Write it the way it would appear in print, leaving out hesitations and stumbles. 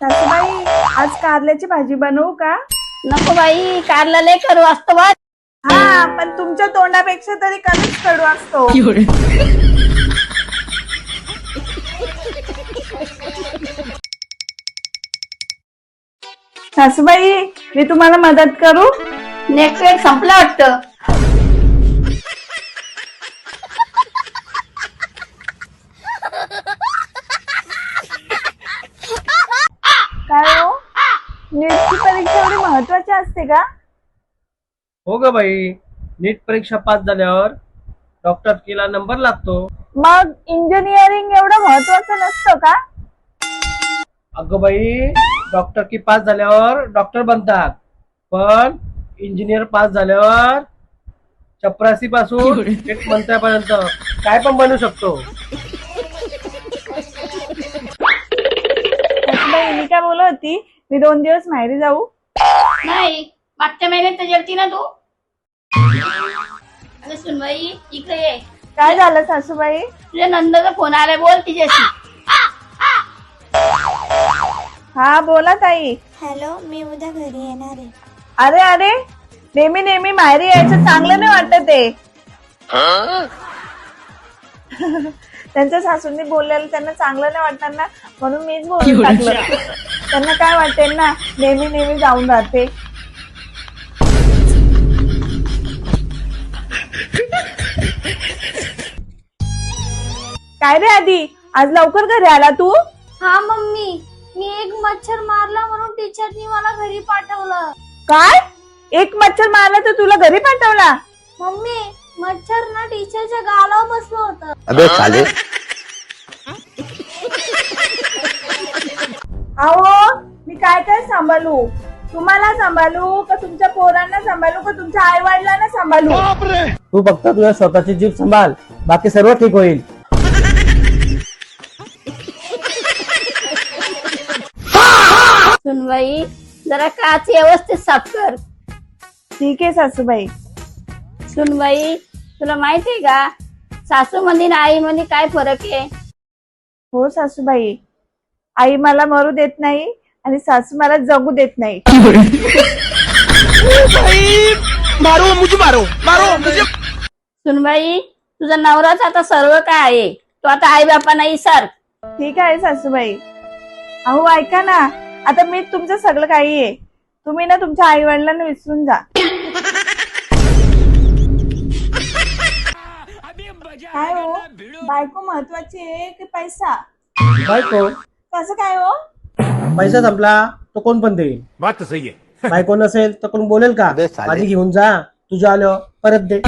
सासूबाई आज कारल्याची भाजी बनवू का? नको बाई, कारला लय करू असतो बा. हा, पण तुमच्या तोंडापेक्षा तरी कमीच कडू असतो. सासूबाई मी तुम्हाला मदत करू? नेटवर्क संपला वाटतं. काय हो, नीटची परीक्षा एवढी महत्वाची असते का? हो ग बाई, नीट परीक्षा पास झाल्यावर डॉक्टर केला नंबर लागतो. मग इंजिनिअरिंग एवढं महत्वाचं नसतं का? अगं बाई, डॉक्टर की पास झाल्यावर डॉक्टर बनतात, पण इंजिनियर पास झाल्यावर चपरासी पासून एक मंत्र्यापर्यंत काय पण बनू शकतो. सासूबाई मी काय बोलत होती, मी 2 दिवस माहेरी जाऊ? नाही, मागच्या महिन्यात तर गेलती ना तू. अगं सुनबाई, इकडे ये. काय झालं सासूबाई? तुझ्या नंदाचा फोन आलाय, बोल तिच्याशी. हा बोला ताई. हॅलो, मी उद्या घरी येणार आहे. अरे अरे, नेहमी नेहमी माहेरी यायचं चांगलं नाही वाटत आहे. त्यांच्या सासूंनी बोललेलं त्यांना चांगलं नाही वाटणार ना, म्हणून मीच बोलून टाकलं. त्यांना काय वाटेल ना, नेहमी नेहमी जाऊन राहते. काय रे आधी, आज लवकर घरी आला तू? हा मम्मी, मी एक मच्छर मारला म्हणून टीचरनी मला घरी पाठवलं. काय? एक मच्छर मारला तर तुला घरी पाठवला? मम्मी, मच्छर ना टीचरच्या गालावर बसलं होतं. अबे साले. अहो मी काय काय सांभाळू? तुम्हाला सांभाळू का तुमच्या पोरांना सांभाळू का तुमच्या आई वडिलांना सांभाळू? तू फक्त तुझ्या स्वतःची जीभ सांभाळ, बाकी सर्व ठीक होईल. सुनबाई, जरा काच व्यवस्थित साफ कर. ठीक आहे सासूबाई. सुनबाई, तुला माहितीये का सासू मध्ये आणि आई मध्ये काय फरक आहे? हो सासूबाई, आई मला मरू देत नाही आणि सासू मला जगू देत नाही. सुनबाई, तुझा नवराच आता सर्व काय आहे, तो आता आई बापा नाही सर. ठीक आहे सासूबाई. अहो ऐका ना, आता मी तुमचं सगळं काही आहे. तुम्ही ना तुमच्या आई वडिलांना विसरून जा. काय हो, बायको महत्वाची आहे की पैसा? बायको? कसं काय हो? पैसा संपला तो कोण पण देईल. बात तो सही है. बायको नसेल तर कोण बोलेल का? अबे साले. माझी घेऊन जा, तुझ्या आलो परत दे.